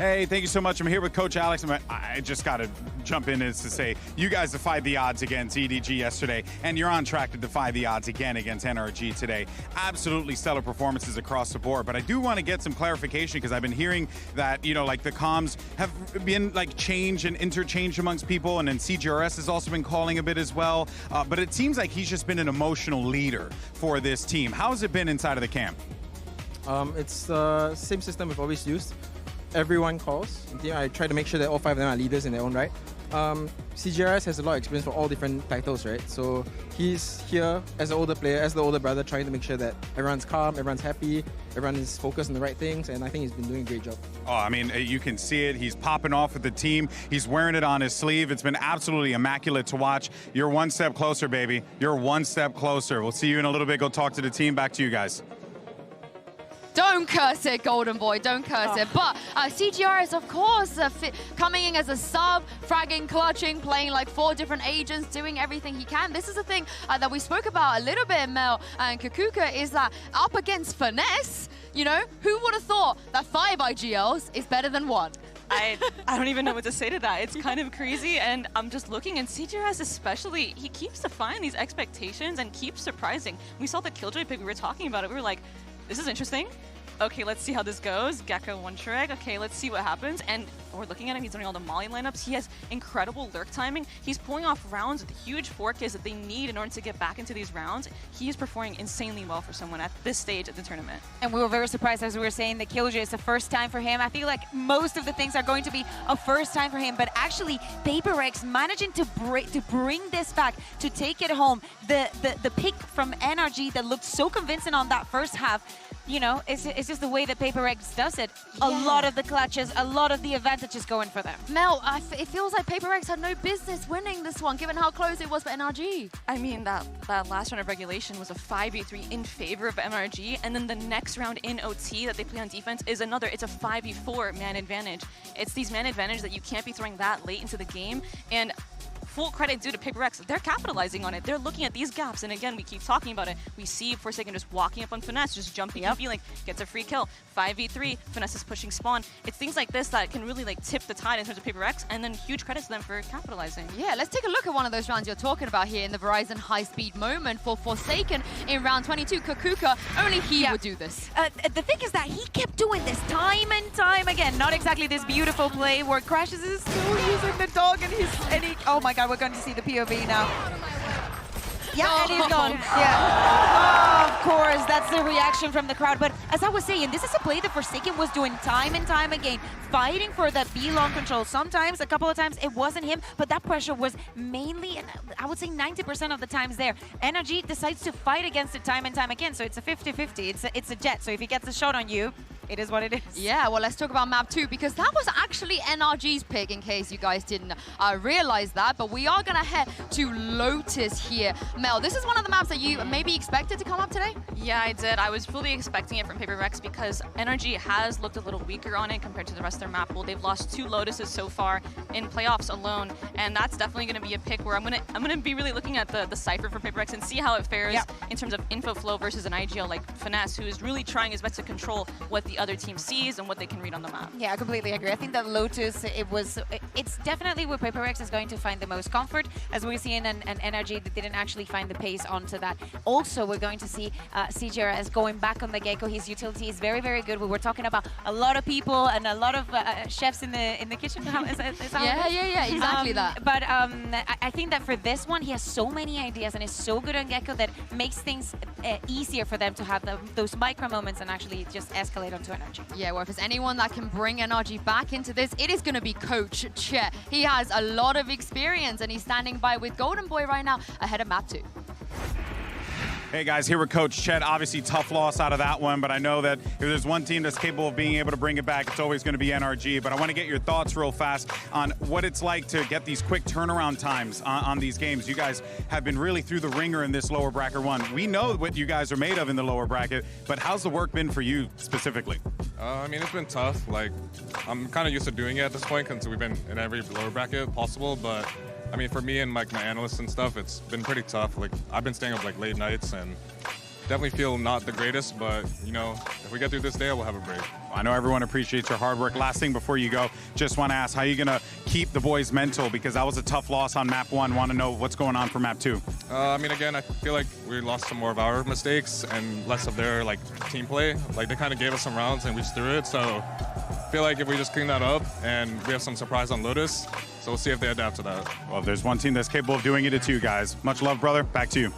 Hey, thank you so much. I'm here with Coach Alex. I just got to jump in as to say, you guys defied the odds against EDG yesterday, and you're on track to defy the odds again against NRG today. Absolutely stellar performances across the board, but I do want to get some clarification because I've been hearing that, you know, like the comms have been like changed and interchanged amongst people, and then CGRS has also been calling a bit as well, but it seems like he's just been an emotional leader for this team. How has it been inside of the camp? It's the same system we've always used. Everyone calls. I try to make sure that all 5 of them are leaders in their own right. CGRS has a lot of experience for all different titles, right? So he's here as an older player, as the older brother, trying to make sure that everyone's calm, everyone's happy, everyone is focused on the right things, and I think he's been doing a great job. Oh, I mean, you can see it. He's popping off with the team. He's wearing it on his sleeve. It's been absolutely immaculate to watch. You're one step closer, baby. You're one step closer. We'll see you in a little bit. Go talk to the team. Back to you guys. Don't curse it, Golden Boy, don't curse it. But CGRS, of course, coming in as a sub, fragging, clutching, playing like 4 different agents, doing everything he can. This is the thing that we spoke about a little bit, Mel and Kakuka, is that up against Finesse, you know, who would have thought that 5 IGLs is better than 1? I don't even know what to say to that. It's kind of crazy, and I'm just looking, and CGRS especially, he keeps defying these expectations and keeps surprising. We saw the Killjoy pick, we were talking about it, we were like, this is interesting. Okay, let's see how this goes. Gecko 1 trick. Okay, let's see what happens. And we're looking at him. He's doing all the molly lineups. He has incredible lurk timing. He's pulling off rounds with huge 4Ks that they need in order to get back into these rounds. He is performing insanely well for someone at this stage of the tournament. And we were very surprised, as we were saying, that Killjoy is the first time for him. I feel like most of the things are going to be a first time for him, but actually PRX managing to bring this back, to take it home. The pick from NRG that looked so convincing on that first half, you know, it's just the way that PRX does it. A lot of the clutches, a lot of the advantages going for them. Mel, it feels like PRX had no business winning this one, given how close it was for NRG. I mean, that last round of regulation was a 5v3 in favor of NRG, and then the next round in OT that they play on defense is another. It's a 5v4 man advantage. It's these man advantage that you can't be throwing that late into the game, and full credit due to PRX. They're capitalizing on it. They're looking at these gaps, and again, we keep talking about it. We see Forsaken just walking up on Finesse, just jumping and feeling, gets a free kill. 5v3, Finesse is pushing spawn. It's things like this that can really like tip the tide in terms of PRX, and then huge credits to them for capitalizing. Yeah, let's take a look at one of those rounds you're talking about here in the Verizon high-speed moment for Forsaken in round 22. Kakuka, only he would do this. The thing is that he kept doing this time and time again. Not exactly this beautiful play where Crashes is still using the dog, and he, oh my god, we're going to see the POV now. Yeah, and he's gone. Yeah. Of course, that's the reaction from the crowd. But as I was saying, this is a play that Forsaken was doing time and time again, fighting for that B-long control. Sometimes, a couple of times, it wasn't him, but that pressure was mainly, and I would say 90% of the times there. NRG decides to fight against it time and time again, so it's a 50-50. It's a jet, so if he gets a shot on you, it is what it is. Yeah, well, let's talk about map 2, because that was actually NRG's pick, in case you guys didn't realize that. But we are going to head to Lotus here. Mel, this is one of the maps that you maybe expected to come up today? Yeah, I did. I was fully expecting it from PRX because NRG has looked a little weaker on it compared to the rest of their map pool. They've lost 2 Lotuses so far in playoffs alone, and that's definitely going to be a pick where I'm gonna be really looking at the Cypher for PRX and see how it fares in terms of info flow versus an IGL like Finesse, who is really trying his best to control what the other team sees and what they can read on the map. Yeah, I completely agree. I think that Lotus, it's definitely where PRX is going to find the most comfort, as we're seeing an NRG that didn't actually find the pace onto that. Also, we're going to see CGRS going back on the Gecko. His utility is very, very good. We were talking about a lot of people and a lot of chefs in the kitchen. Yeah, exactly that. But I think that for this one, he has so many ideas and is so good on Gecko that makes things easier for them to have those micro moments and actually just escalate onto NRG. Yeah, well, if there's anyone that can bring NRG back into this, it is going to be Coach Chet. He has a lot of experience, and he's standing by with Golden Boy right now ahead of map 2. Hey guys, here with Coach Chet. Obviously tough loss out of that one, but I know that if there's one team that's capable of being able to bring it back, it's always going to be NRG. But I want to get your thoughts real fast on what it's like to get these quick turnaround times on these games. You guys have been really through the ringer in this lower bracket one. We know what you guys are made of in the lower bracket, but how's the work been for you specifically? I mean, it's been tough. Like, I'm kind of used to doing it at this point because we've been in every lower bracket possible, but I mean, for me and like my analysts and stuff, it's been pretty tough. Like, I've been staying up like late nights and definitely feel not the greatest, but you know, if we get through this day, we'll have a break. I know everyone appreciates your hard work. Last thing before you go, just want to ask, how are you going to keep the boys mental? Because that was a tough loss on map 1. Want to know what's going on for map 2. I mean, again, I feel like we lost some more of our mistakes and less of their like team play. Like they kind of gave us some rounds and we just threw it. So I feel like if we just clean that up and we have some surprise on Lotus, so we'll see if they adapt to that. Well, if there's one team that's capable of doing it, it's you guys. Much love, brother. Back to you.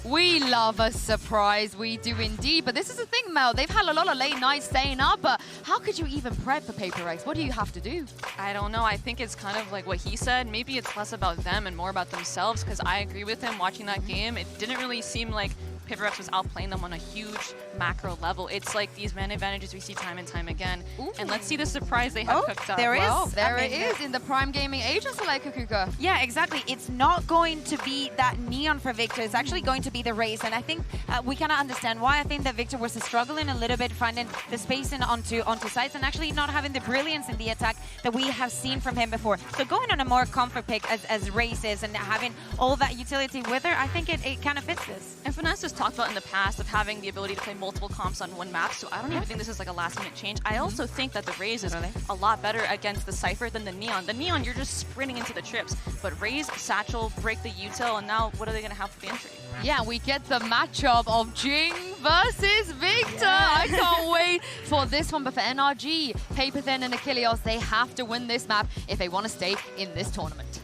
We love a surprise, we do indeed. But this is the thing, Mel. They've had a lot of late nights staying up, but how could you even prep for PRX? What do you have to do? I don't know. I think it's kind of like what he said. Maybe it's less about them and more about themselves, because I agree with him watching that game. It didn't really seem like PRX was outplaying them on a huge macro level. It's like these man advantages we see time and time again. Ooh. And let's see the surprise they have cooked up. There is. Well, there it is in the Prime Gaming Agents like Kukuka. Yeah, exactly. It's not going to be that neon for Victor. It's actually going to be the race. And I think we cannot understand why. I think that Victor was struggling a little bit finding the spacing onto sites and actually not having the brilliance in the attack that we have seen from him before. So going on a more comfort pick as races and having all that utility with her, I think it kind of fits this. And Finesse has talked about in the past of having the ability to play multiple comps on one map, so I don't even think this is like a last-minute change. I also think that the Raze is a lot better against the Cypher than the Neon. The Neon, you're just sprinting into the trips, but Raze, Satchel, break the util, and now what are they going to have for the entry? Yeah, we get the matchup of Jing versus Victor. I can't wait for this one. But for NRG, Paper Thin and Achilles, they have to win this map if they want to stay in this tournament.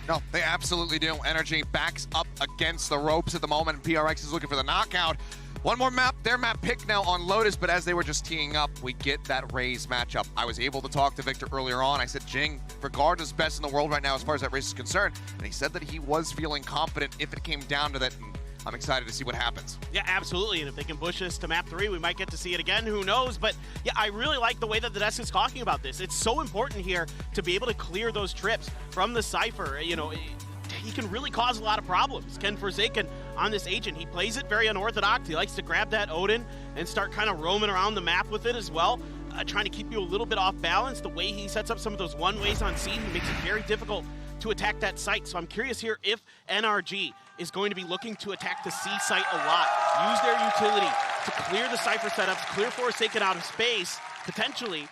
No, they absolutely do. NRG backs up against the ropes at the moment. PRX is looking for the knockout. One more map, their map pick now on Lotus, but as they were just teeing up, we get that Raze matchup. I was able to talk to Victor earlier on. I said, Jing, regardless, best in the world right now as far as that race is concerned. And he said that he was feeling confident if it came down to that. And I'm excited to see what happens. Yeah, absolutely. And if they can push us to map 3, we might get to see it again. Who knows? But yeah, I really like the way that the desk is talking about this. It's so important here to be able to clear those trips from the Cypher. You know, he can really cause a lot of problems. Ken Forsaken on this agent, he plays it very unorthodox. He likes to grab that Odin and start kind of roaming around the map with it as well, trying to keep you a little bit off balance. The way he sets up some of those one-ways on C, he makes it very difficult to attack that site. So I'm curious here if NRG is going to be looking to attack the C site a lot, use their utility to clear the Cypher setups, clear Forsaken out of space, potentially,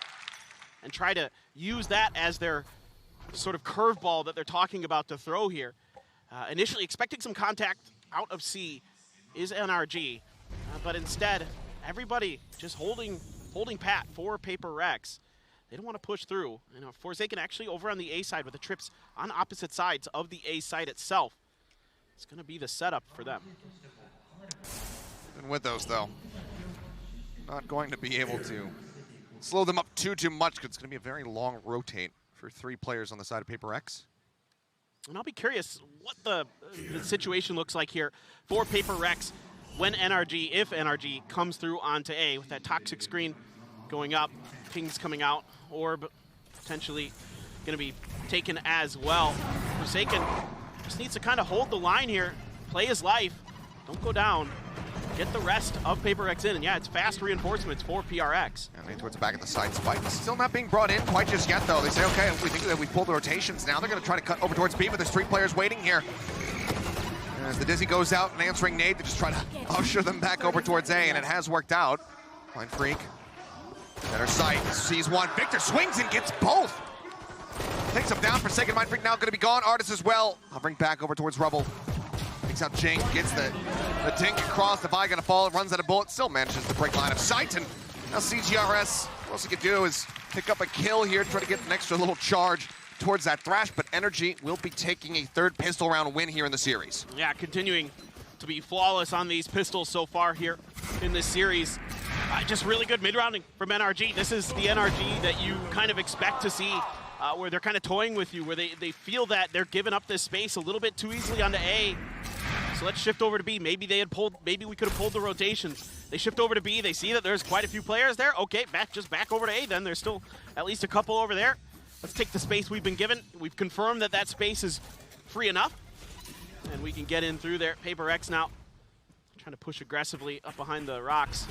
and try to use that as their sort of curveball that they're talking about to throw here. Initially expecting some contact out of C is NRG, but instead, everybody just holding pat for PRX. They don't want to push through. You know, Forsaken actually over on the A side with the trips on opposite sides of the A site itself. It's going to be the setup for them. And with those, though, not going to be able to slow them up too much, because it's going to be a very long rotate for 3 players on the side of PRX. And I'll be curious what the situation looks like here for PRX when NRG, if NRG comes through onto A with that toxic screen going up, pings coming out, orb potentially going to be taken as well. Forsaken just needs to kind of hold the line here, play his life, don't go down, get the rest of PRX in. And yeah, it's fast reinforcements for PRX. And towards the back of the side, Spike still not being brought in quite just yet, though. They say, okay, we think that we pulled the rotations. Now they're going to try to cut over towards B, but there's 3 players waiting here. And as the Dizzy goes out and answering nade, they just try to usher them back over towards A, and it has worked out. Blind Freak, center sight, sees one. Victor swings and gets both. Takes him down for second. Mind Freak now going to be gone. Artist as well. I'll bring back over towards Rubble. Takes out Jing, gets the dink across. The Vi going to fall, runs out of bullets, still manages to break line of sight. And now CGRS, what else he can do is pick up a kill here, try to get an extra little charge towards that Thrash, but NRG will be taking a 3rd pistol round win here in the series. Yeah, continuing to be flawless on these pistols so far here in this series. Just really good mid-rounding from NRG. This is the NRG that you kind of expect to see, where they're kind of toying with you, where they feel that they're giving up this space a little bit too easily onto A. So let's shift over to B. Maybe we could have pulled the rotations. They shift over to B, they see that there's quite a few players there. Okay, just back over to A then. There's still at least a couple over there. Let's take the space we've been given. We've confirmed that that space is free enough. And we can get in through there. PRX now trying to push aggressively up behind the rocks.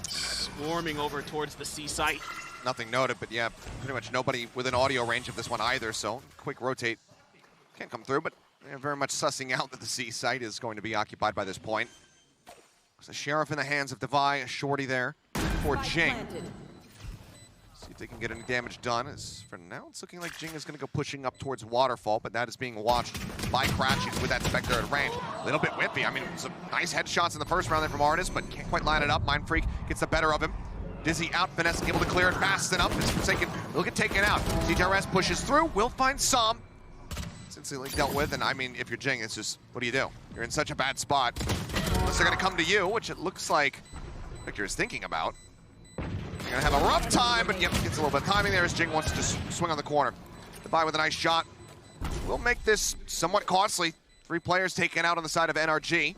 Swarming over towards the C site. Nothing noted, but yeah, pretty much nobody within audio range of this one either, so quick rotate. Can't come through, but They're very much sussing out that the C site is going to be occupied by this point. There's a Sheriff in the hands of Devi, a shorty there for Jing. See if they can get any damage done. As for now, it's looking like Jing is going to go pushing up towards Waterfall, but that is being watched by Crashies with that Spectre at range. A little bit whippy. I mean, some nice headshots in the first round there from Artis, but can't quite line it up. Mind Freak gets the better of him. Dizzy out, Finesse able to clear it fast enough. It's Forsaken, he'll get taken out. CTRS pushes through, will find some. Since he dealt with, and I mean, if you're Jing, it's just, what do you do? You're in such a bad spot. Unless they're gonna come to you, which it looks like Victor is thinking about. You're gonna have a rough time, but yep, gets a little bit of timing there as Jing wants to swing on the corner. Goodbye with a nice shot. Will make this somewhat costly. 3 players taken out on the side of NRG.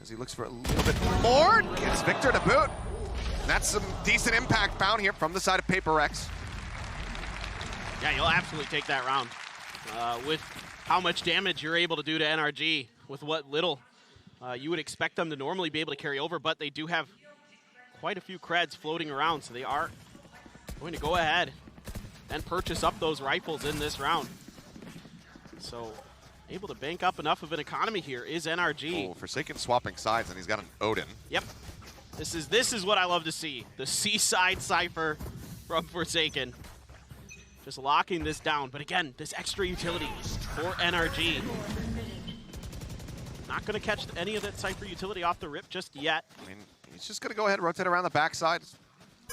As he looks for a little bit more, gets Victor to boot. And that's some decent impact found here from the side of PRX. Yeah, you'll absolutely take that round. With how much damage you're able to do to NRG, with what little you would expect them to normally be able to carry over, but they do have quite a few creds floating around, so they are going to go ahead and purchase up those rifles in this round. So, able to bank up enough of an economy here is NRG. Oh, Forsaken swapping sides, and he's got an Odin. Yep. This is what I love to see. The Seaside Cypher from Forsaken. Just locking this down, but again, this extra utility for NRG. Not going to catch any of that Cypher utility off the rip just yet. I mean, he's just going to go ahead and rotate around the backside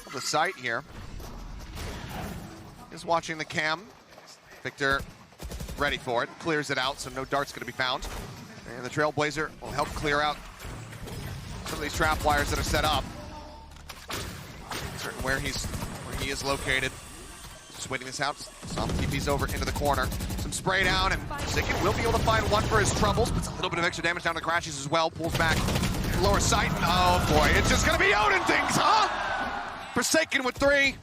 of the site here. Just watching the cam. Victor ready for it, clears it out, so no dart's going to be found. And the Trailblazer will help clear out some of these trap wires that are set up. Certain where he is located. Just waiting this out. Some TP's over into the corner. Some spray down, and Forsaken will be able to find one for his troubles. Puts a little bit of extra damage down to Crashies as well. Pulls back lower sight. And oh boy, it's just gonna be Odin things, huh? Forsaken with 3.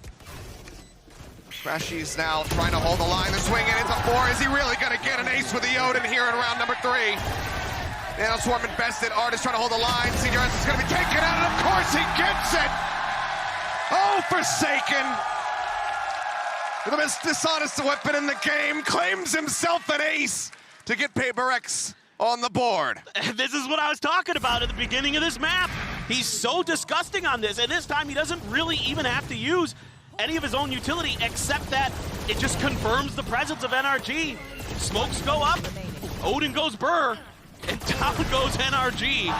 Crashies now trying to hold the line. The swing in, it's a 4. Is he really gonna get an ace with the Odin here in round number 3? Now Swarm invested. Artis trying to hold the line. Senior is gonna be taken out, and of course he gets it! Oh, Forsaken! The most dishonest weapon in the game, claims himself an ace to get PRX on the board. This is what I was talking about at the beginning of this map. He's so disgusting on this, and this time he doesn't really even have to use any of his own utility, except that it just confirms the presence of NRG. Smokes go up, Odin goes burr, and down goes NRG.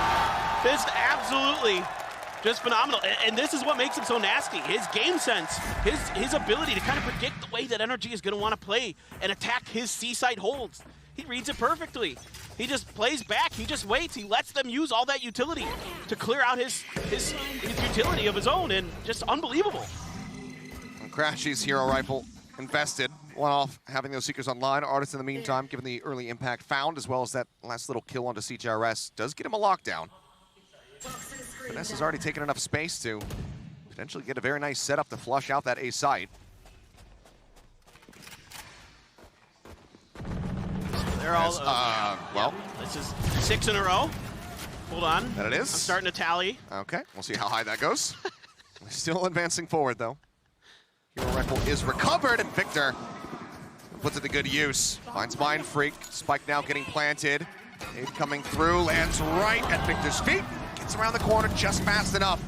This absolutely just phenomenal, and this is what makes him so nasty. His game sense, his ability to kind of predict the way that NRG is going to want to play and attack his C-site holds. He reads it perfectly. He just plays back, he just waits, he lets them use all that utility to clear out his utility of his own, and just unbelievable. And Crashies hero rifle invested. One off having those Seekers online. Artis in the meantime, given the early impact found, as well as that last little kill onto CTRS, does get him a lockdown. Finesse has already taken enough space to potentially get a very nice setup to flush out that A site. They're all, well, this is 6 in a row. Hold on. That it is. I'm starting to tally. Okay, we'll see how high that goes. Still advancing forward, though. Hero rifle is recovered, and Victor puts it to good use. Finds Mind Freak. Spike now getting planted. Aid coming through, lands right at Victor's feet. Gets around the corner just fast enough.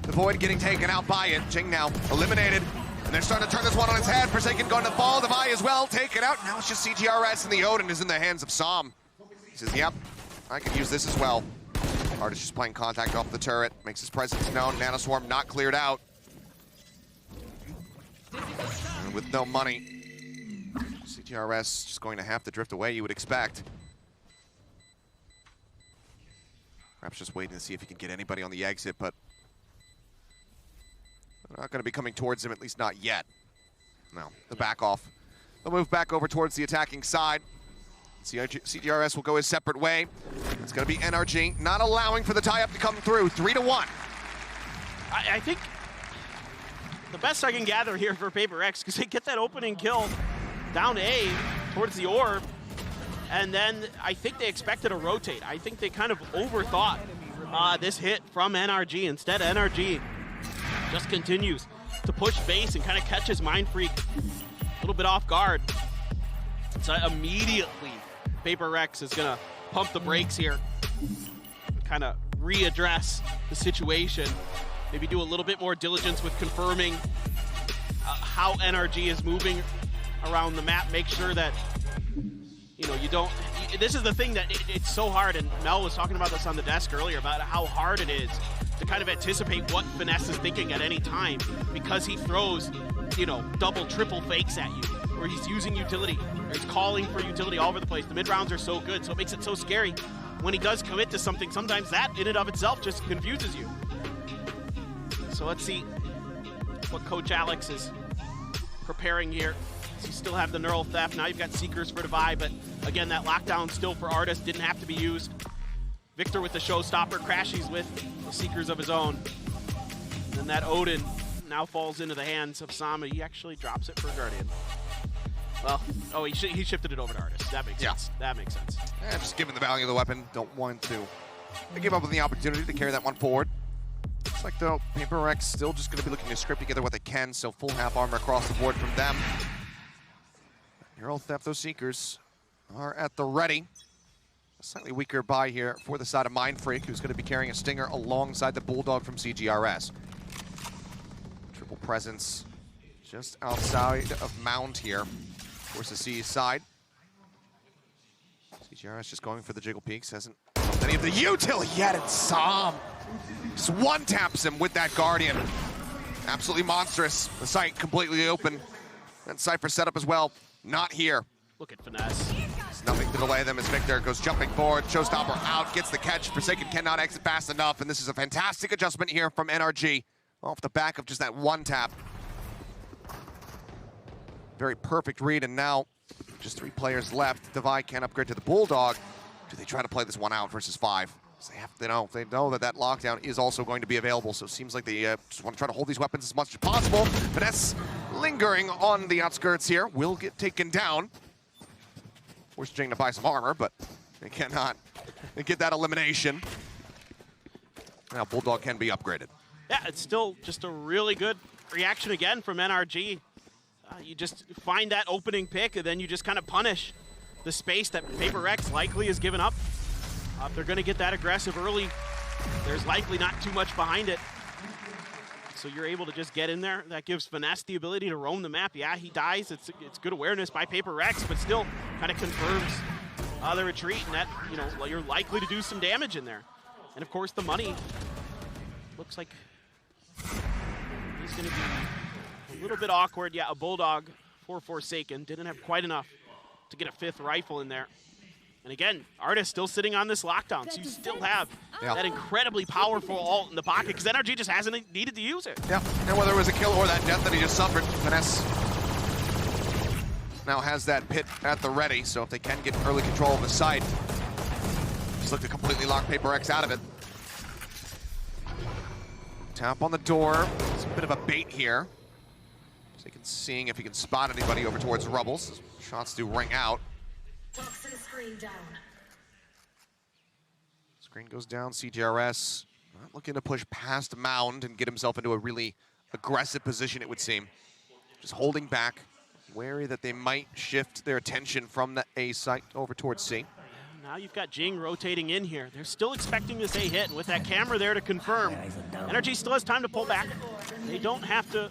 The Void getting taken out by it. Jing now eliminated. And they're starting to turn this one on its head. Forsaken going to fall. Devi as well. Taken out. Now it's just CTRS, and the Odin is in the hands of Som. He says, yep, I can use this as well. Artis just playing contact off the turret. Makes his presence known. Nanoswarm not cleared out. And with no money, CTRS just going to have to drift away, you would expect. Perhaps just waiting to see if he can get anybody on the exit, but they're not going to be coming towards him, at least not yet. No, the back off. They'll move back over towards the attacking side. CTRS will go his separate way. It's going to be NRG, not allowing for the tie-up to come through. 3-1. I think the best I can gather here for PRX, because they get that opening kill down A towards the orb, and then I think they expected a rotate. I think they kind of overthought this hit from NRG. Instead, NRG just continues to push base and kind of catches Mind Freak a little bit off guard. So immediately, PRX is going to pump the brakes here, kind of readdress the situation, maybe do a little bit more diligence with confirming how NRG is moving around the map, make sure that, you know, you don't, this is the thing that it's so hard, and Mel was talking about this on the desk earlier, about how hard it is to kind of anticipate what Finesse is thinking at any time, because he throws, you know, double, triple fakes at you, or he's using utility, or he's calling for utility all over the place. The mid rounds are so good, so it makes it so scary. When he does commit to something, sometimes that in and of itself just confuses you. So let's see what Coach Alex is preparing here. So you still have the neural theft. Now you've got Seekers for Divide, but again, that lockdown still for Artist didn't have to be used. Victor with the showstopper, Crashies with the Seekers of his own. And that Odin now falls into the hands of Sama. He actually drops it for Guardian. Well, oh, he shifted it over to Artist. That makes sense. That makes sense. Yeah, just given the value of the weapon, don't want to give up on the opportunity to carry that one forward. Looks like, though, PRX still just going to be looking to scrape together what they can, so full half armor across the board from them. Neural Theft, those Seekers are at the ready. A slightly weaker buy here for the side of Mindfreak, who's going to be carrying a Stinger alongside the Bulldog from CGRS. Triple presence just outside of Mound here. Towards the C side. CGRS just going for the jiggle peaks, hasn't done any of the utility yet, and Sam just one taps him with that Guardian. Absolutely monstrous. The site completely open. And Cypher set up as well. Not here. Look at Finesse. There's nothing to delay them as Victor goes jumping forward. Showstopper out, gets the catch. Forsaken cannot exit fast enough, and this is a fantastic adjustment here from NRG off the back of just that one tap. Very perfect read, and now just 3 players left. Divide can't upgrade to the Bulldog. Do they try to play this one out versus 5? They know that that lockdown is also going to be available, so it seems like they just want to try to hold these weapons as much as possible. Finesse lingering on the outskirts here, will get taken down. Force Jing to buy some armor, but they cannot get that elimination. Now Bulldog can be upgraded. Yeah, it's still just a really good reaction again from NRG. You just find that opening pick, and then you just kind of punish the space that PRX likely has given up. If they're going to get that aggressive early, there's likely not too much behind it. So you're able to just get in there. That gives Finesse the ability to roam the map. Yeah, he dies. It's good awareness by PRX, but still kind of confirms the retreat, and that, you know, you're likely to do some damage in there. And of course, the money looks like he's going to be a little bit awkward. Yeah, a Bulldog for Forsaken. Didn't have quite enough to get a 5th rifle in there. And again, Artist still sitting on this lockdown, so you still have that incredibly powerful ult in the pocket, because NRG just hasn't needed to use it. Yeah, and whether it was a kill or that death that he just suffered, Finesse now has that pit at the ready, so if they can get early control of the site, just look to completely lock PRX out of it. Tap on the door. It's a bit of a bait here. So he can seeing if he can spot anybody over towards Rubbles. Shots do ring out. Screen goes down. CGRS not looking to push past Mound and get himself into a really aggressive position, it would seem. Just holding back, wary that they might shift their attention from the A site over towards C. Now you've got Jing rotating in here. They're still expecting this A hit, and with that camera there to confirm, NRG still has time to pull back. They don't have to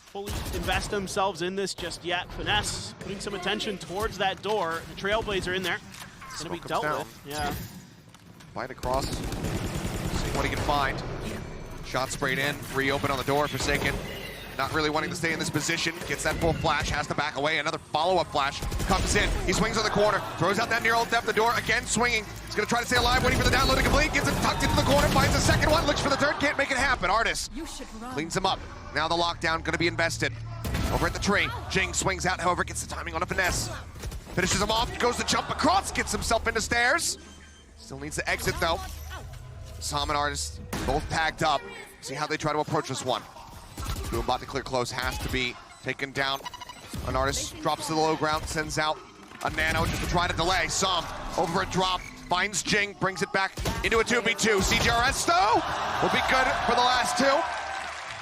fully invest themselves in this just yet. Finesse putting some attention towards that door. The Trailblazer in there. It's going to be dealt with. Yeah. Bite across. See what he can find. Shot sprayed in. Reopen on the door. Forsaken. Not really wanting to stay in this position. Gets that full flash. Has to back away. Another follow-up flash. Comes in. He swings on the corner. Throws out that neural depth. The door again swinging. He's going to try to stay alive. Waiting for the download to complete. Gets it tucked into the corner. Finds the second one. Looks for the third. Can't make it happen. Artist cleans him up. Now the lockdown going to be invested. Over at the tree. Jing swings out. However, gets the timing on a Finesse. Finishes him off. Goes to jump across. Gets himself into stairs. Still needs to exit though. Sam and Artist both tagged up. See how they try to approach this one. Boombot to clear close has to be taken down. An Artist drops to the low ground, sends out a nano just to try to delay. Sam over a drop, finds Jing, brings it back into a 2v2. CGRS though will be good for the last 2.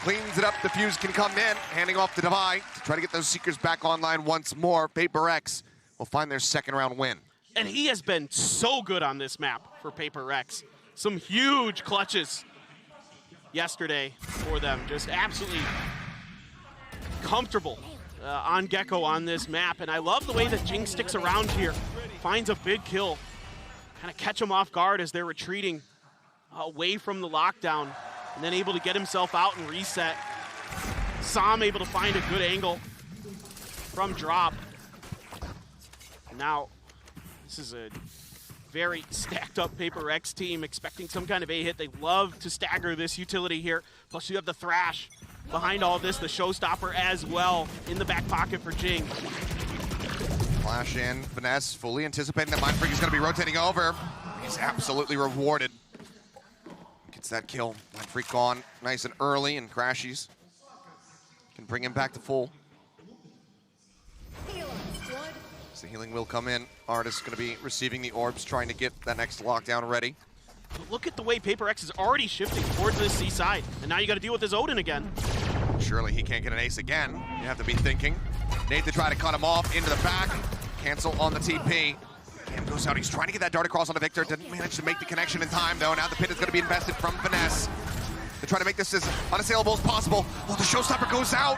Cleans it up, the fuse can come in, handing off to Divide to try to get those Seekers back online once more. PRX will find their second round win. And he has been so good on this map for PRX. Some huge clutches yesterday for them. Just absolutely comfortable on Gecko on this map. And I love the way that Jing sticks around here, finds a big kill, kind of catch him off guard as they're retreating away from the lockdown, and then able to get himself out and reset. Sam able to find a good angle from drop. Now, this is a very stacked up PRX team expecting some kind of A-hit. They love to stagger this utility here. Plus you have the Thrash behind all this, the showstopper as well in the back pocket for Jing. Flash in, Finesse fully anticipating that Mindfreak is going to be rotating over. He's absolutely rewarded. Gets that kill. Mindfreak gone nice and early, and Crashies can bring him back to full. So healing will come in. Artist going to be receiving the orbs, trying to get that next lockdown ready. Look at the way PRX is already shifting towards this C side, and now you got to deal with this Odin again. Surely he can't get an ace again. You have to be thinking. Nate to try to cut him off into the back. Cancel on the TP. Cam goes out. He's trying to get that dart across onto Victor. Didn't manage to make the connection in time, though. Now the pit is going to be invested from Finesse. They try to make this as unassailable as possible. Oh, the showstopper goes out.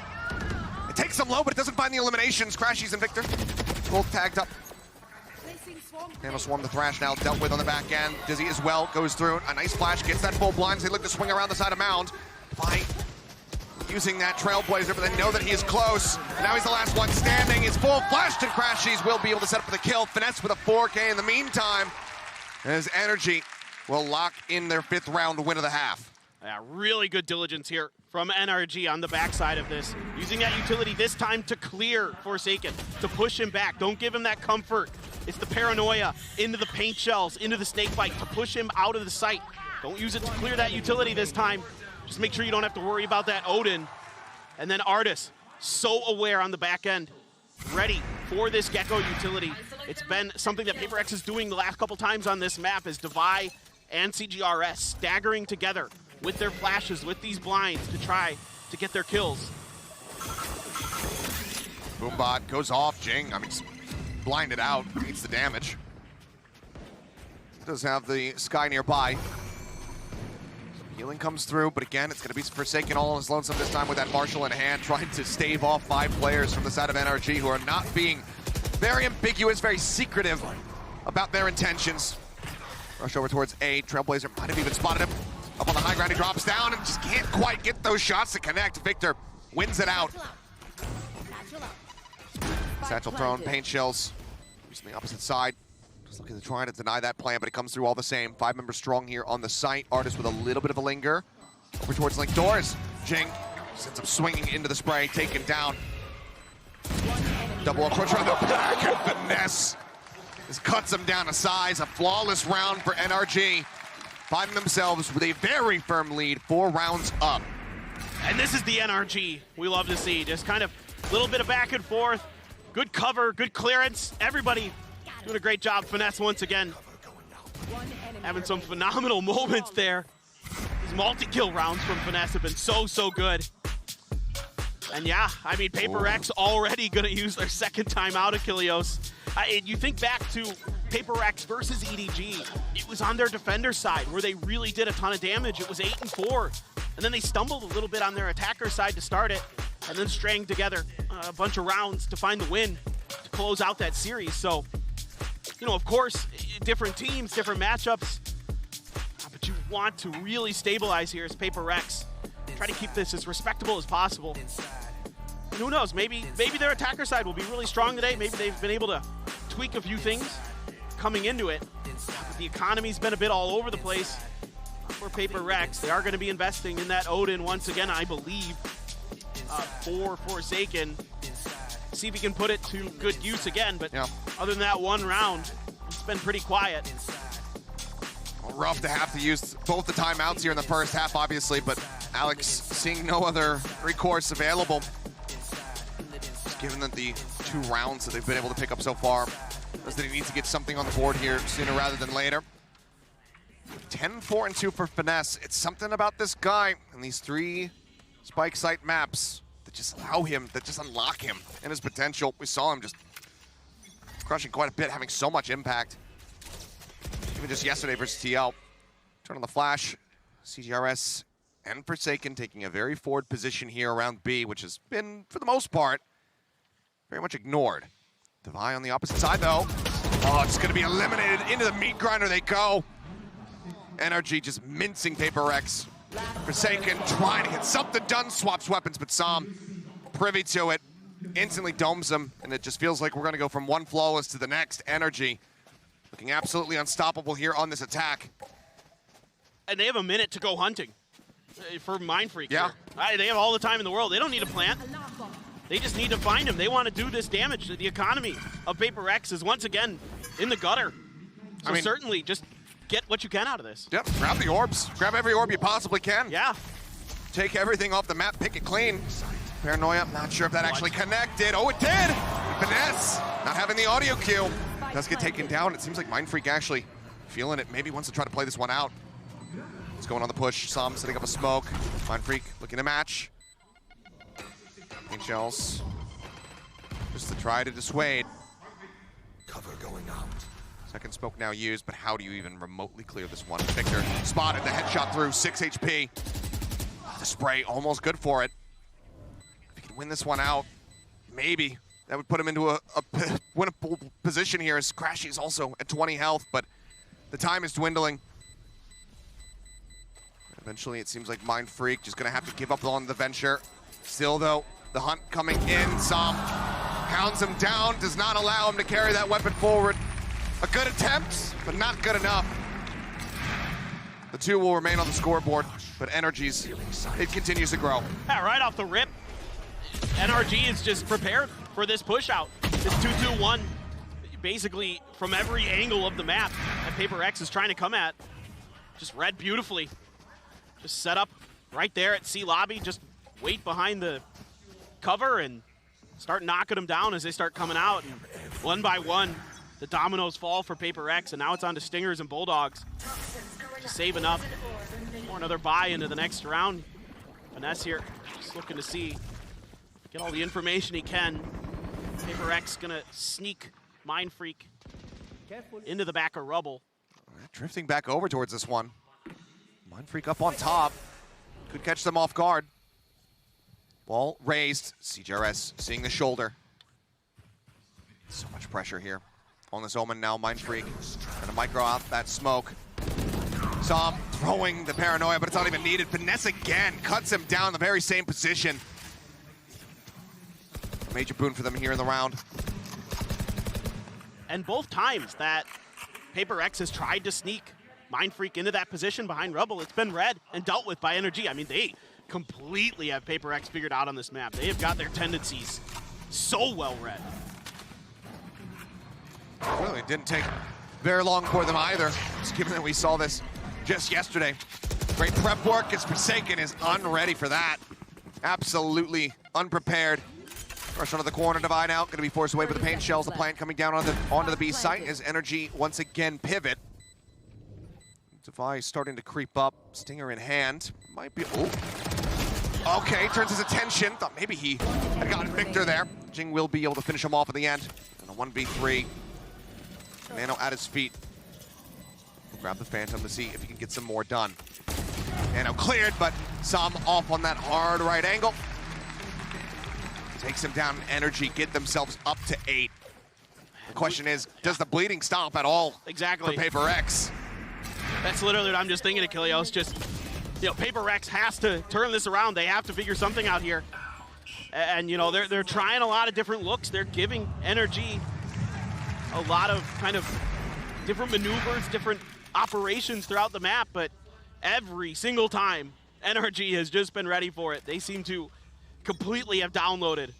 It takes him low, but it doesn't find the eliminations. Crashies and Victor both tagged up. Nano Swarm the Thrash now dealt with on the back end. Dizzy as well goes through. A nice flash, gets that full blind. They look to swing around the side of Mound. Fight using that Trailblazer, but they know that he is close. And now he's the last one standing. His full flash to Crashies will be able to set up for the kill. Finesse with a 4K in the meantime, as NRG will lock in their 5th round win of the half. Yeah, really good diligence here from NRG on the backside of this. Using that utility this time to clear Forsaken, to push him back. Don't give him that comfort. It's the paranoia into the paint shells, into the snake bite, to push him out of the sight. Don't use it to clear that utility this time. Just make sure you don't have to worry about that Odin. And then Artis, so aware on the back end, ready for this Gecko utility. It's been something that PRX is doing the last couple times on this map, is Devi and CGRS staggering together with their flashes, with these blinds to try to get their kills. Boombot goes off. Jing, he's blinded out, needs the damage. Does have the Sky nearby. Healing comes through, but again, it's going to be Forsaken all on his lonesome this time with that Marshal in hand, trying to stave off 5 players from the side of NRG who are not being very ambiguous, very secretive about their intentions. Rush over towards A. Trailblazer might have even spotted him. Up on the high ground, he drops down and just can't quite get those shots to connect. Victor wins it out. Satchel thrown, paint shells. Using the opposite side. Just looking to try to deny that plan, but it comes through all the same. 5 members strong here on the site. Artist with a little bit of a linger. Over towards Link Doors. Jing sends him swinging into the spray, taken down. Double approach around the back, and Finesse just cuts him down to size. A flawless round for NRG. Finding themselves with a very firm lead, 4 rounds up. And this is the NRG we love to see. Just kind of a little bit of back and forth. Good cover, good clearance. Everybody doing a great job. Finesse once again having some phenomenal moments there. These multi-kill rounds from Finesse have been so good. And yeah, PRX already gonna use their 2nd time out, Achilleos. You think back to PRX versus EDG, it was on their defender side where they really did a ton of damage. It was 8-4, and then they stumbled a little bit on their attacker side to start it, and then string together a bunch of rounds to find the win to close out that series. So, of course, different teams, different matchups, but you want to really stabilize here as PRX. Try to keep this as respectable as possible. And who knows, maybe their attacker side will be really strong today. Maybe they've been able to tweak a few things coming into it. But the economy's been a bit all over the place for PRX. They are going to be investing in that Odin once again, I believe, for Forsaken. See if he can put it to good use again, but other than that one round, it's been pretty quiet. Well, rough to have to use both the timeouts here in the first half, obviously, but Alex seeing no other recourse available. Just given that the 2 rounds that they've been able to pick up so far, is that he needs to get something on the board here sooner rather than later. 10-4-2 for Finesse. It's something about this guy and these 3 spike site maps that just allow him, that just unlock him and his potential. We saw him just crushing quite a bit, having so much impact. Even just yesterday versus TL. Turn on the flash. CGRS and Forsaken taking a very forward position here around B, which has been, for the most part, very much ignored. Devi on the opposite side, though. Oh, it's going to be eliminated. Into the meat grinder they go. NRG just mincing PRX. Forsaken trying to get something done. Swaps weapons, but Sam privy to it. Instantly domes them, and it just feels like we're going to go from one flawless to the next. NRG looking absolutely unstoppable here on this attack. And they have a minute to go hunting for Mindfreak. Yeah. Here. They have all the time in the world. They don't need a plant. They just need to find him. They want to do this damage. The economy of PRX is once again in the gutter. So I mean, certainly just get what you can out of this. Yep, grab the orbs. Grab every orb you possibly can. Yeah. Take everything off the map, pick it clean. Paranoia, not sure if that actually connected. Oh, it did! Finesse, not having the audio cue. Does get taken down. It seems like Mindfreak actually feeling it. Maybe wants to try to play this one out. It's going on the push. Sam setting up a smoke. Mindfreak looking to match. Paint shells. Just to try to dissuade. Cover going out. Second smoke now used, but how do you even remotely clear this one? Victor spotted the headshot through, 6 HP. The spray almost good for it. If he can win this one out, maybe that would put him into a winnable position here, as Crashy is also at 20 health, but the time is dwindling. Eventually, it seems like Mindfreak just gonna have to give up on the venture. Still though, the hunt coming in. Sam hounds him down, does not allow him to carry that weapon forward. A good attempt, but not good enough. The two will remain on the scoreboard, but NRG's, it continues to grow. Yeah, right off the rip, NRG is just prepared for this push out. This 2-2-1, basically from every angle of the map that PRX is trying to come at. Just read beautifully. Just set up right there at C lobby, just wait behind the cover and start knocking them down as they start coming out. And one by one, the dominoes fall for PRX, and now it's on to Stingers and Bulldogs to save enough for another buy into the next round. Finesse here, just looking to see, get all the information he can. PRX gonna sneak Mindfreak into the back of rubble. Drifting back over towards this one. Mindfreak up on top. Could catch them off guard. Ball raised. CGRS seeing the shoulder. So much pressure here on this Omen now. Mindfreak gonna micro out that smoke. Sam throwing the Paranoia, but it's not even needed. Finesse again, cuts him down in the very same position. Major boon for them here in the round. And both times that PRX has tried to sneak Mindfreak into that position behind rubble, it's been read and dealt with by NRG. I mean, they completely have PRX figured out on this map. They have got their tendencies so well read. Really didn't take very long for them either, just given that we saw this just yesterday. Great prep work as Forsaken is unready for that. Absolutely unprepared. Rush onto the corner, divide out, gonna be forced away with the paint shells. The plant coming down onto the B site as NRG once again pivot. Devi starting to creep up, Stinger in hand. Might be, oh. Okay, turns his attention. Thought maybe he had gotten Victor there. Jing will be able to finish him off at the end. And a 1v3. Nano at his feet. We'll grab the Phantom to see if he can get some more done. Nano cleared, but Sam off on that hard right angle. Takes him down. NRG get themselves up to 8. The question is, does the bleeding stop at all? Exactly. For PRX? That's literally what I'm just thinking, Achilleos. Just, you know, PRX has to turn this around. They have to figure something out here. And, you know, they're trying a lot of different looks. They're giving NRG a lot of kind of different maneuvers, different operations throughout the map, but every single time, NRG has just been ready for it. They seem to completely have downloaded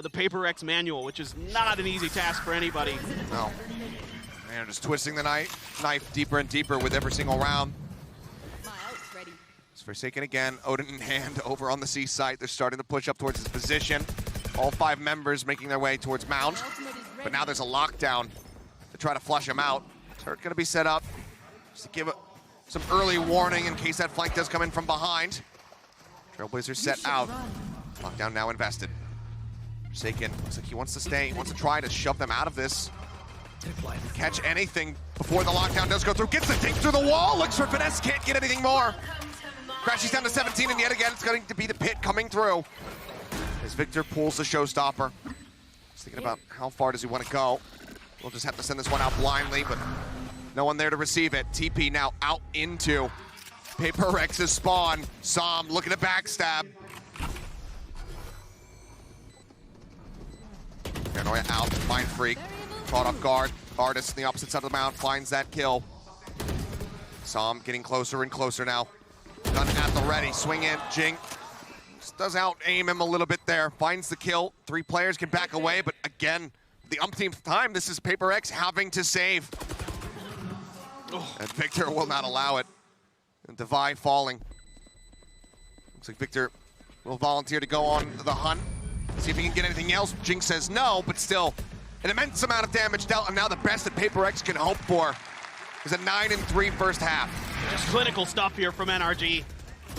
the PRX manual, which is not an easy task for anybody. No. Man, just twisting the knife deeper and deeper with every single round. It's Forsaken again, Odin in hand over on the C site. They're starting to push up towards his position. All 5 members making their way towards Mount. But now there's a lockdown to try to flush him out. Turret gonna be set up just to give some early warning in case that flank does come in from behind. Trailblazer set out. Lockdown now invested. Forsaken looks like he wants to stay. He wants to try to shove them out of this. Catch anything before the lockdown does go through. Gets the dink through the wall. Looks for finesse. Can't get anything more. Crashes down to 17, and yet again, it's going to be the pit coming through. As Victor pulls the showstopper. He's thinking about how far does he want to go. We'll just have to send this one out blindly, but no one there to receive it. TP now out into PRX's spawn. Som looking to backstab. Paranoia out, Mind Freak, caught off guard. Artist on the opposite side of the mount finds that kill. Som getting closer and closer now. Gun at the ready, swing in, Jing. Just does out aim him a little bit there, finds the kill. 3 players can back away, but again, the umpteenth time, this is PRX having to save. And Victor will not allow it. And Devi falling. Looks like Victor will volunteer to go on the hunt. See if he can get anything else. Jing says no, but still an immense amount of damage dealt, and now the best that PRX can hope for is a 9-3 first half. Just clinical stuff here from NRG.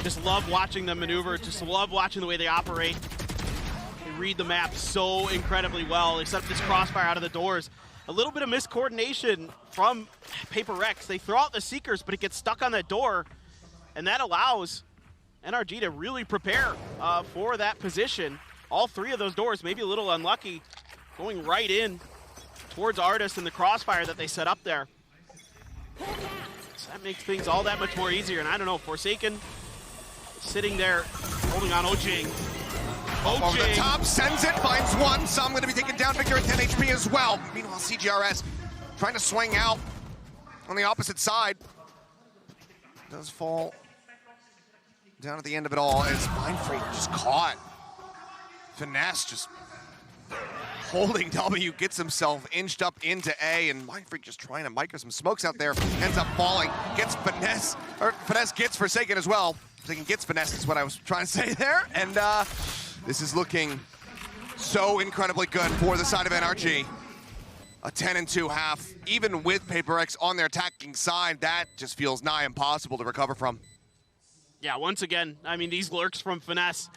Just love watching them maneuver, just love watching the way they operate. They read the map so incredibly well. They set up this crossfire out of the doors. A little bit of miscoordination from PRX. They throw out the Seekers, but it gets stuck on that door, and that allows NRG to really prepare for that position. All 3 of those doors, maybe a little unlucky, going right in towards Artist and the crossfire that they set up there. So that makes things all that much more easier. And I don't know, Forsaken sitting there holding on Ojing. Over the top, sends it, finds one. Some going to be taken down. Victor at 10 HP as well. Meanwhile, CGRS trying to swing out on the opposite side. Does fall down at the end of it all as Mind Freak just caught. Finesse just holding W, gets himself inched up into A, and Mind Freak just trying to micro some smokes out there, ends up falling, gets Finesse, or Finesse gets Forsaken as well. Forsaken gets Finesse is what I was trying to say there, and this is looking so incredibly good for the side of NRG. A 10-2 half, even with PRX on their attacking side, that just feels nigh impossible to recover from. Yeah, once again, I mean, these lurks from Finesse,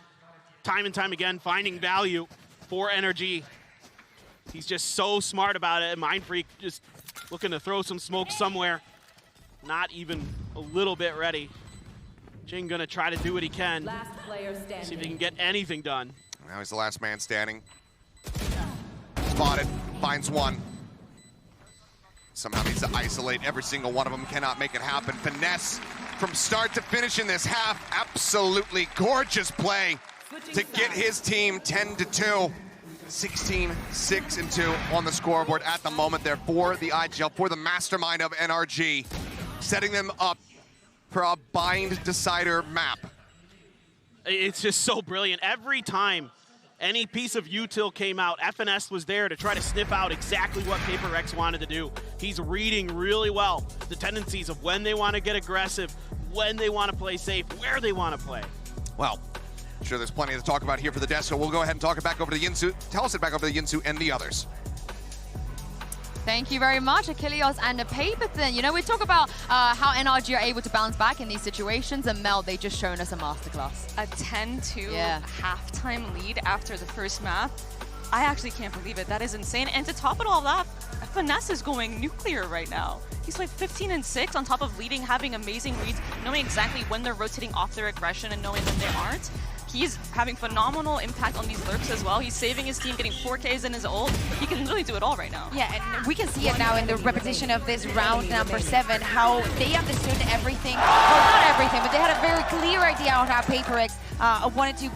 time and time again, finding value for NRG. He's just so smart about it, and Mind Freak just looking to throw some smoke somewhere. Not even a little bit ready. Jing gonna try to do what he can. Last player standing. See if he can get anything done. Now he's the last man standing. Spotted, finds one. Somehow needs to isolate every single one of them, cannot make it happen. Finesse from start to finish in this half, absolutely gorgeous play to get his team 10-2. 16-6-2 on the scoreboard at the moment there for the IGL, for the mastermind of NRG, setting them up for a bind decider map. It's just so brilliant. Every time any piece of util came out, FNS was there to try to sniff out exactly what PRX wanted to do. He's reading really well the tendencies of when they want to get aggressive, when they want to play safe, where they want to play. Well, I'm sure there's plenty to talk about here for the desk, so we'll go ahead and talk it back over to Yinsu. Tell us it back over to Yinsu and the others. Thank you very much, Achilles and Paperthin. You know, we talk about how NRG are able to bounce back in these situations, and Mel, they just shown us a masterclass. A 10-2 halftime lead after the first map. I actually can't believe it. That is insane. And to top it all off, Finesse is going nuclear right now. He's like 15-6 on top of leading, having amazing reads, knowing exactly when they're rotating off their aggression and knowing when they aren't. He's having phenomenal impact on these lurks as well. He's saving his team, getting 4Ks in his ult. He can really do it all right now. Yeah, and we can see it now in the repetition of this round number 7, how they understood everything. Well, not everything, but they had a very clear idea on how PRX wanted to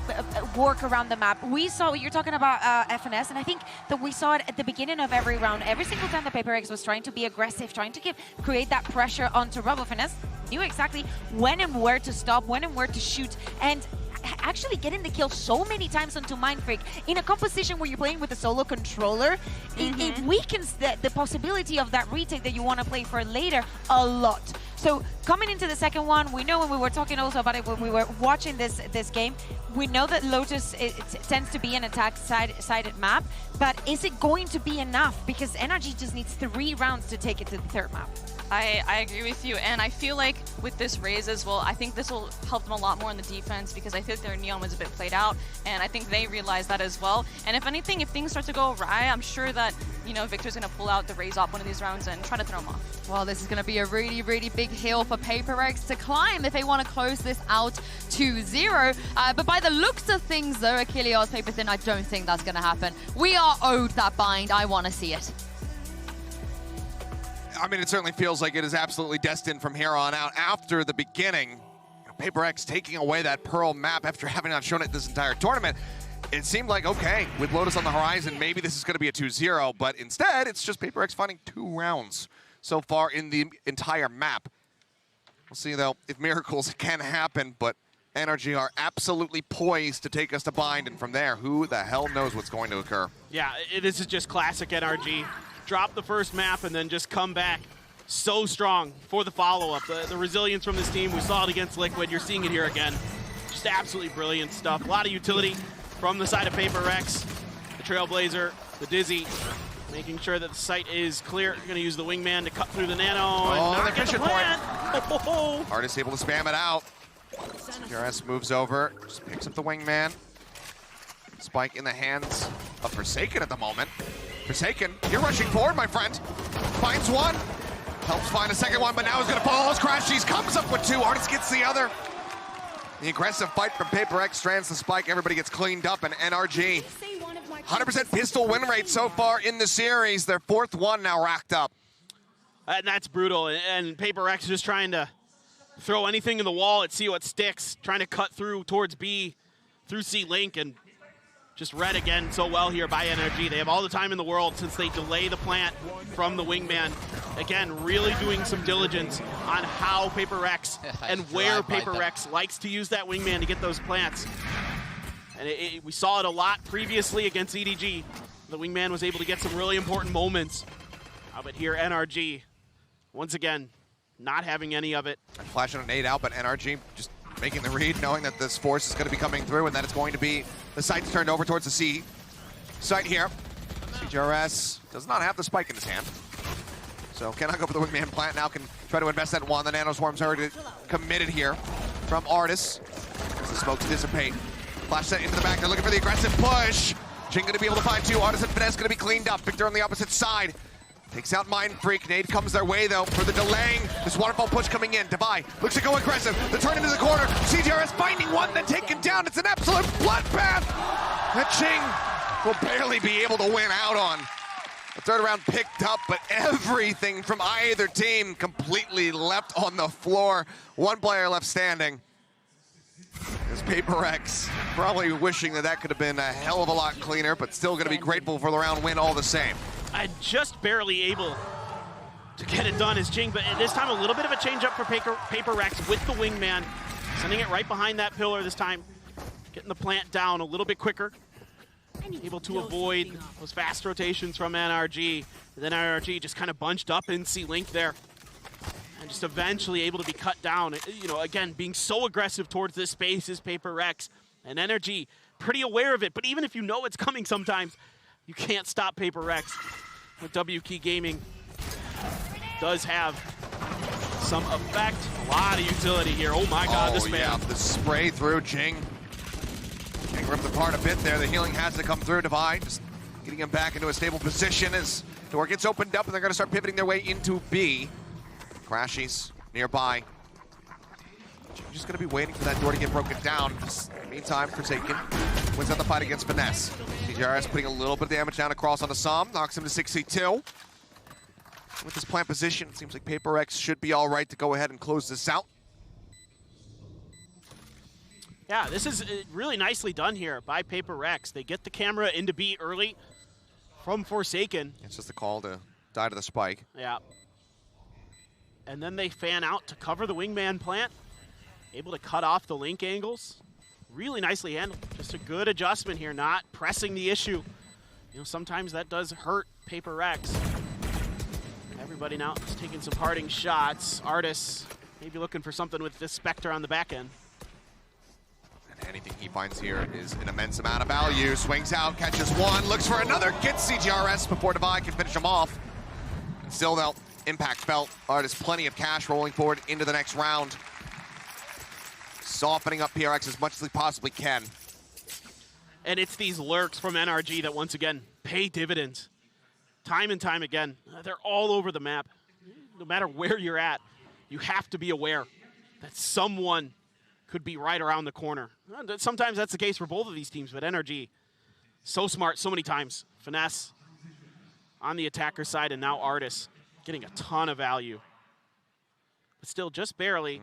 work around the map. We saw, you're talking about FNS, and I think that we saw it at the beginning of every round. Every single time that PRX was trying to be aggressive, trying to create that pressure onto Rebel, FNS knew exactly when and where to stop, when and where to shoot, and actually getting the kill so many times onto Mind Freak in a composition where you're playing with a solo controller, it weakens the possibility of that retake that you want to play for later a lot. So coming into the second one, we know when we were talking also about it when we were watching this game, we know that Lotus it tends to be an attack-sided map, but is it going to be enough? Because NRG just needs 3 rounds to take it to the third map. I agree with you, and I feel like with this raise as well, I think this will help them a lot more in the defense because I think their Neon was a bit played out, and I think they realize that as well. And if anything, if things start to go awry, I'm sure that, you know, Victor's going to pull out the raise off one of these rounds and try to throw them off. Well, this is going to be a really, really big hill for PRX to climb if they want to close this out to 0. But by the looks of things, though, Achilles, paper thin, I don't think that's going to happen. We are owed that bind. I want to see it. I mean, it certainly feels like it is absolutely destined from here on out. After the beginning, PRX taking away that Pearl map after having not shown it this entire tournament, it seemed like, okay, with Lotus on the horizon, maybe this is going to be a 2-0, but instead, it's just PRX finding 2 rounds so far in the entire map. We'll see, though, if miracles can happen, but NRG are absolutely poised to take us to bind, and from there, who the hell knows what's going to occur. Yeah, this is just classic NRG. Drop the first map and then just come back so strong for the follow-up. The resilience from this team, we saw it against Liquid. You're seeing it here again. Just absolutely brilliant stuff. A lot of utility from the side of PRX. The Trailblazer, the Dizzy, making sure that the site is clear. You're going to use the Wingman to cut through the Nano and not get the plant. Artist able to spam it out. PRX moves over, just picks up the Wingman. Spike in the hands of Forsaken at the moment. Forsaken, you're rushing forward, my friend. Finds one, helps find a second one, but now he's gonna follow his crash. He comes up with 2, Artist gets the other. The aggressive fight from PRX strands the spike, everybody gets cleaned up, and NRG, 100% pistol win rate so far in the series. Their 4th one now racked up. And that's brutal, and PRX is just trying to throw anything in the wall and see what sticks, trying to cut through towards B, through C-Link, and just read again so well here by NRG. They have all the time in the world since they delay the plant from the Wingman. Again, really doing some diligence on how PRX and where PRX likes to use that Wingman to get those plants. And we saw it a lot previously against EDG. The Wingman was able to get some really important moments. But here, NRG, once again, not having any of it. Flashing a nade out, but NRG just making the read, knowing that this force is going to be coming through and that it's going to be the site's turned over towards the C site here. CGRS does not have the spike in his hand, so cannot go for the Wingman plant. Now can try to invest that one. The Nano Swarm's already committed here from Artis as the smokes dissipate. Flash set into the back. They're looking for the aggressive push. Jing going to be able to find 2. Artis and Finesse going to be cleaned up. Victor on the opposite side. Takes out Mind Freak. Nade comes their way, though, for the delaying. This waterfall push coming in. Devi looks to go aggressive. The turn into the corner. CGRS finding one, then taken down. It's an absolute bloodbath that Ching will barely be able to win out on. The third round picked up, but everything from either team completely left on the floor. One player left standing. Is PRX probably wishing that that could have been a hell of a lot cleaner, but still going to be grateful for the round win all the same. Just barely able to get it done as Jing, but this time a little bit of a change up for PRX with the Wingman. Sending it right behind that pillar this time. Getting the plant down a little bit quicker. Able to avoid those fast rotations from NRG. And then NRG just kind of bunched up in C-Link there. And just eventually able to be cut down. You know, again, being so aggressive towards this space is PRX. And NRG, pretty aware of it, but even if you know it's coming sometimes, you can't stop PRX. But WKey Gaming does have some effect. A lot of utility here. Oh my god, this man. Yeah, the spray through Jing. Jing ripped apart a bit there. The healing has to come through. Devi just getting him back into a stable position as door gets opened up and they're going to start pivoting their way into B. Crashies nearby. Just going to be waiting for that door to get broken down. Meantime, Forsaken wins out the fight against Finesse. CGRS putting a little bit of damage down across on the Som, knocks him to 62. With this plant position, it seems like PRX should be all right to go ahead and close this out. Yeah, this is really nicely done here by PRX. They get the camera into B early from Forsaken. It's just a call to die to the spike. Yeah. And then they fan out to cover the Wingman plant. Able to cut off the link angles. Really nicely handled. Just a good adjustment here, not pressing the issue. You know, sometimes that does hurt PRX. Everybody now is taking some parting shots. Artis maybe looking for something with this Spectre on the back end. And anything he finds here is an immense amount of value. Swings out, catches one, looks for another, gets CGRS before Divide can finish him off. And still though, impact felt. Artis plenty of cash rolling forward into the next round. Softening up PRX as much as he possibly can. And it's these lurks from NRG that once again pay dividends. Time and time again, they're all over the map. No matter where you're at, you have to be aware that someone could be right around the corner. Sometimes that's the case for both of these teams, but NRG, so smart so many times. Finesse on the attacker side, and now Artis getting a ton of value. But still just barely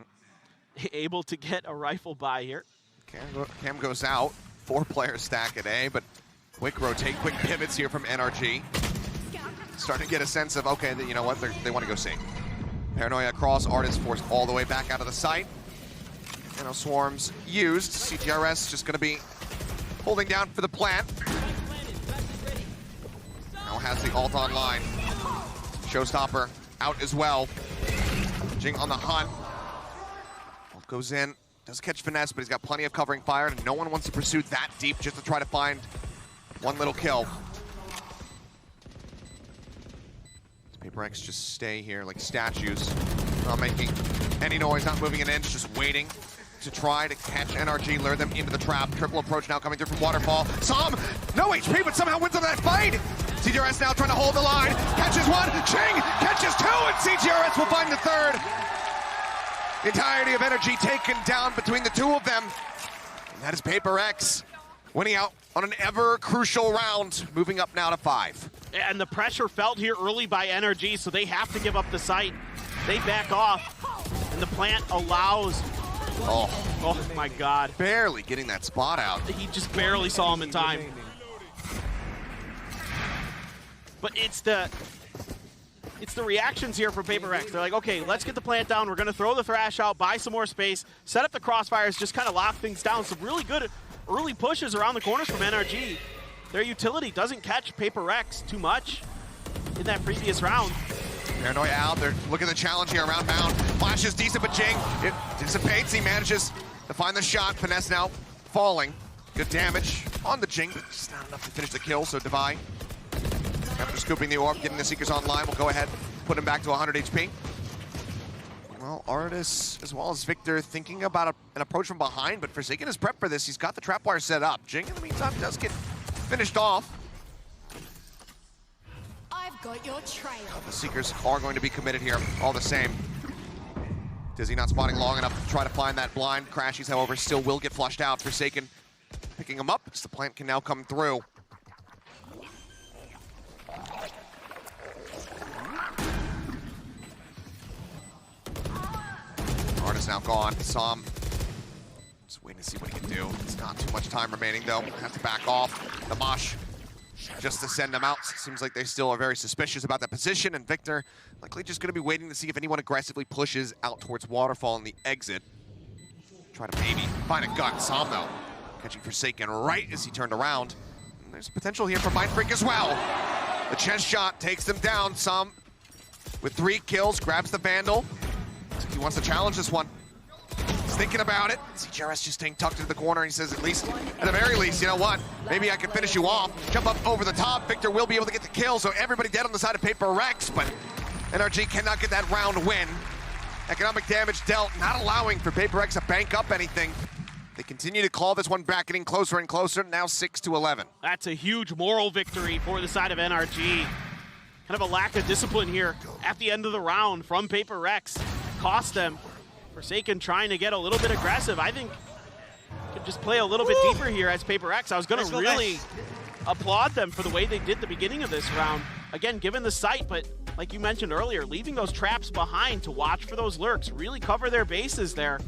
able to get a rifle by here. Cam goes out, 4-player stack at A, but quick pivots here from NRG. Starting to get a sense of, okay, you know what, they want to go C. Paranoia across, Artis forced all the way back out of the site. You know, swarms used. CGRS just going to be holding down for the plant. Now has the ult online. Showstopper out as well. Jing on the hunt. Ult goes in, does catch Finesse, but he's got plenty of covering fire, and no one wants to pursue that deep just to try to find one little kill. PRX just stay here like statues, not making any noise, not moving an inch, just waiting to try to catch NRG, lure them into the trap. Triple approach now coming through from Waterfall. Som, no HP, but somehow wins on that fight. CGRS now trying to hold the line, catches one, Ching catches two, and CGRS will find the third. The entirety of NRG taken down between the two of them. And that is PRX winning out on an ever crucial round, moving up now to 5. And the pressure felt here early by NRG, so they have to give up the site. They back off, and the plant allows. Oh my God. Barely getting that spot out. He just barely saw him in time. But it's the reactions here from PRX. They're like, okay, let's get the plant down. We're gonna throw the Thrash out, buy some more space, set up the crossfires, just kind of lock things down. Some really good early pushes around the corners from NRG. Their utility doesn't catch PRX too much in that previous round. Paranoia out, they're looking at the challenge here around Mound. Flash is decent, but Jing, it dissipates. He manages to find the shot. Finesse now falling. Good damage on the Jing, but just not enough to finish the kill, so Divide, after scooping the orb, getting the Seekers online, will go ahead, put him back to 100 HP. Well, Artis, as well as Victor, thinking about an approach from behind, but Forsaken is prepped for this. He's got the trap wire set up. Jing, in the meantime, does get finished off. I've got your trail. The Seekers are going to be committed here, all the same. Dizzy not spotting long enough to try to find that blind. Crashies, however, still will get flushed out. Forsaken picking him up as the plant can now come through. Artis now gone. Som just waiting to see what he can do. It's not too much time remaining though. Have to back off. The Mosh just to send them out. Seems like they still are very suspicious about that position, and Victor likely just going to be waiting to see if anyone aggressively pushes out towards Waterfall in the exit. Try to maybe find a gun. Som though catching Forsaken right as he turned around. And there's potential here for Mind Freak as well. The chest shot takes them down. Som with 3 kills, grabs the Vandal. He wants to challenge this one. He's thinking about it. CGRS just staying tucked into the corner. He says, at the very least, you know what? Maybe I can finish you off. Jump up over the top. Victor will be able to get the kill, so everybody dead on the side of PRX, but NRG cannot get that round win. Economic damage dealt, not allowing for PRX to bank up anything. They continue to claw this one back, getting closer and closer, now 6-11. That's a huge moral victory for the side of NRG. Kind of a lack of discipline here at the end of the round from PRX. Cost them. Forsaken trying to get a little bit aggressive. I think could just play a little bit deeper here as PRX. I was going to really applaud them for the way they did the beginning of this round. Again, given the site, but like you mentioned earlier, leaving those traps behind to watch for those lurks, really cover their bases there.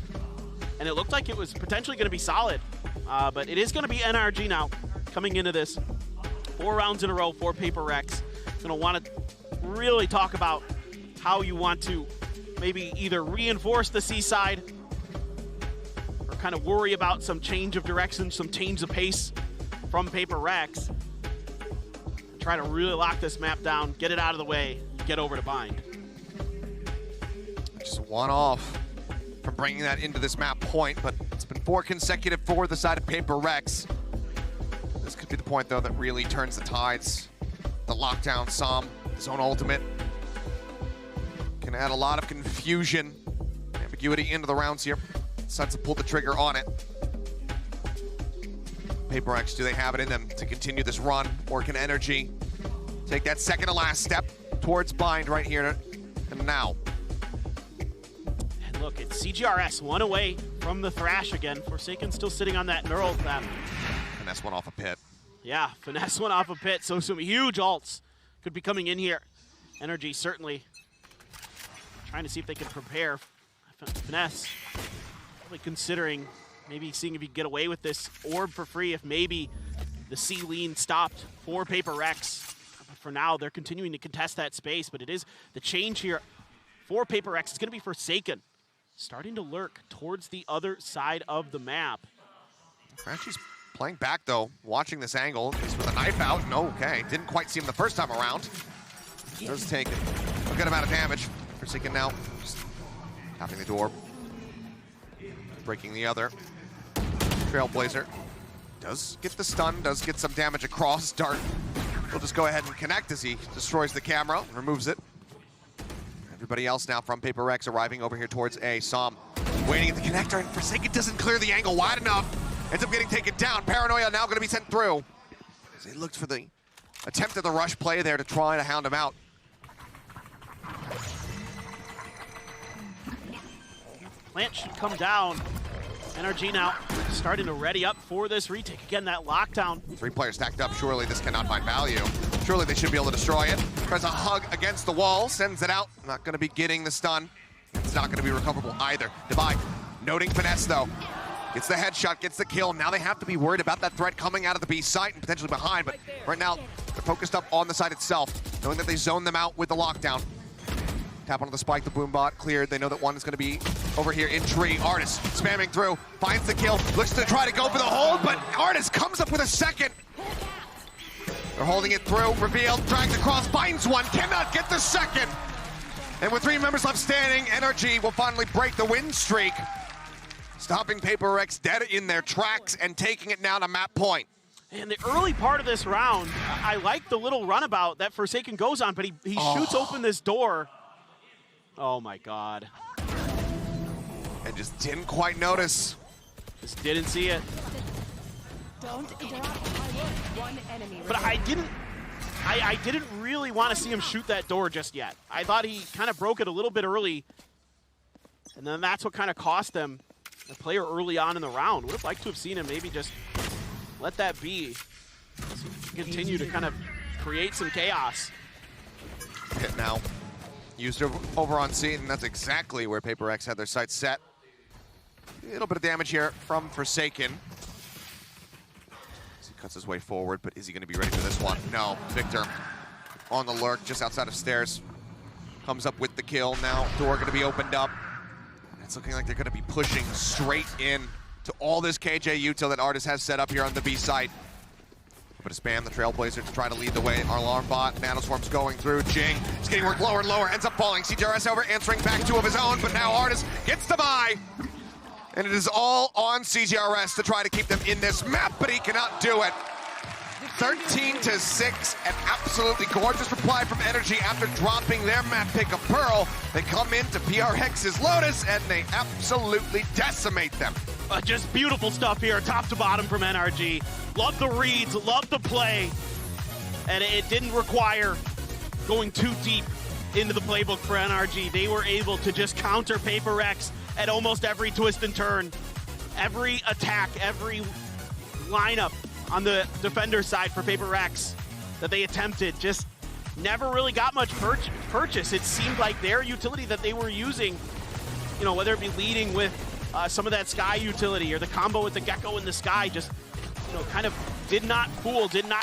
And it looked like it was potentially going to be solid. But it is going to be NRG now coming into this. 4 rounds in a row for PRX. Going to want to really talk about how you want to maybe either reinforce the seaside or kind of worry about some change of direction, some change of pace from PRX. Try to really lock this map down, get it out of the way, get over to Bind. One off from bringing that into this map point, but it's been 4 consecutive for the side of PRX. This could be the point, though, that really turns the tides. The lockdown Som, his own ultimate, can add a lot of confusion, ambiguity into the rounds here. Decides to pull the trigger on it. PRX, do they have it in them to continue this run, or can NRG take that second to last step towards bind right here and now? And look, it's CGRS, one away from the thrash again. Forsaken still sitting on that neural lab. Finesse one off a pit. Yeah, finesse one off a pit, so some huge ults could be coming in here. NRG certainly trying to see if they can prepare. Finesse, probably considering maybe seeing if he can get away with this orb for free if maybe the C-lean stopped for PRX. But for now, they're continuing to contest that space, but it is the change here for PRX. It's going to be Forsaken, starting to lurk towards the other side of the map. Crashy's playing back, though, watching this angle. He's with a knife out. No, okay. Didn't quite see him the first time around. Does take a good amount of damage. Forsaken now just tapping the door. Breaking the other. Trailblazer does get the stun, does get some damage across. Dart will just go ahead and connect as he destroys the camera, removes it. Everybody else now from PRX arriving over here towards A. Som waiting at the connector, and Forsaken doesn't clear the angle wide enough. Ends up getting taken down. Paranoia now going to be sent through. As he looked for the attempt at the rush play there to try to hound him out. Plant should come down. NRG now starting to ready up for this retake. Again, that lockdown. 3 players stacked up. Surely this cannot find value. Surely they should be able to destroy it. Tries a hug against the wall, sends it out. Not going to be getting the stun. It's not going to be recoverable either. Divide, noting finesse though. Gets the headshot, gets the kill. Now they have to be worried about that threat coming out of the B site and potentially behind, but right now they're focused up on the site itself, knowing that they zone them out with the lockdown. Tap onto the spike, the boom bot cleared. They know that one is going to be over here in tree. Artis spamming through, finds the kill, looks to try to go for the hold, but Artis comes up with a second. They're holding it through, revealed, dragged across, finds one, cannot get the second. And with 3 members left standing, NRG will finally break the win streak, stopping PRX dead in their tracks and taking it now to map point. And the early part of this round, I like the little runabout that Forsaken goes on, but he shoots open this door. Oh my God. And just didn't quite notice. Just didn't see it. Don't interrupt. One enemy. But I didn't really want to see him shoot that door just yet. I thought he kind of broke it a little bit early. And then that's what kind of cost them a player early on in the round. Would have liked to have seen him maybe just let that be. Continue to kind of create some chaos. Hit now. Used over on C, and that's exactly where PRX had their sights set. A little bit of damage here from Forsaken. As he cuts his way forward, but is he going to be ready for this one? No. Victor on the lurk, just outside of stairs. Comes up with the kill. Now door going to be opened up. It's looking like they're going to be pushing straight in to all this KJ util that Artis has set up here on the B site. But to spam the Trailblazer to try to lead the way. Our alarm bot, Nanoswarm's going through. Jing is getting worked lower and lower, ends up falling. CGRS over, answering back 2 of his own, but now Artis gets the buy. And it is all on CGRS to try to keep them in this map, but he cannot do it. 13-6, an absolutely gorgeous reply from NRG after dropping their map pick of Pearl. They come into PRX's Lotus, and they absolutely decimate them. Just beautiful stuff here, top to bottom from NRG. Love the reads, love the play. And it didn't require going too deep into the playbook for NRG. They were able to just counter PRX at almost every twist and turn. Every attack, every lineup on the defender side for PRX that they attempted just never really got much purchase. It seemed like their utility that they were using, you know, whether it be leading with some of that Sky utility or the combo with the Gecko in the Sky, just, you know, kind of did not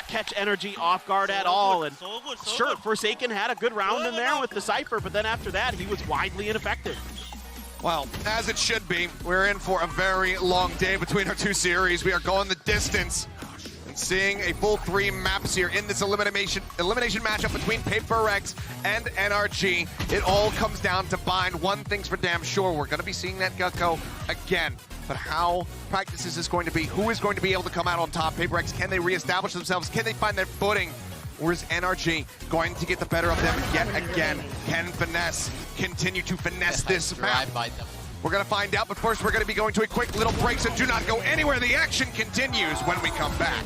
catch NRG off guard at all. And sure, Forsaken had a good round in there with the Cypher, but then after that, he was widely ineffective. Well, as it should be, we're in for a very long day between our 2 series. We are going the distance. And seeing a full 3 maps here in this elimination matchup between PRX and NRG. It all comes down to bind. One thing's for damn sure, we're going to be seeing that Gecko again. But how practice is this going to be? Who is going to be able to come out on top? PRX, can they reestablish themselves? Can they find their footing? Or is NRG going to get the better of them yet again? Can Finesse continue to finesse this map? We're going to find out, but first we're going to be going to a quick little break, so do not go anywhere. The action continues when we come back.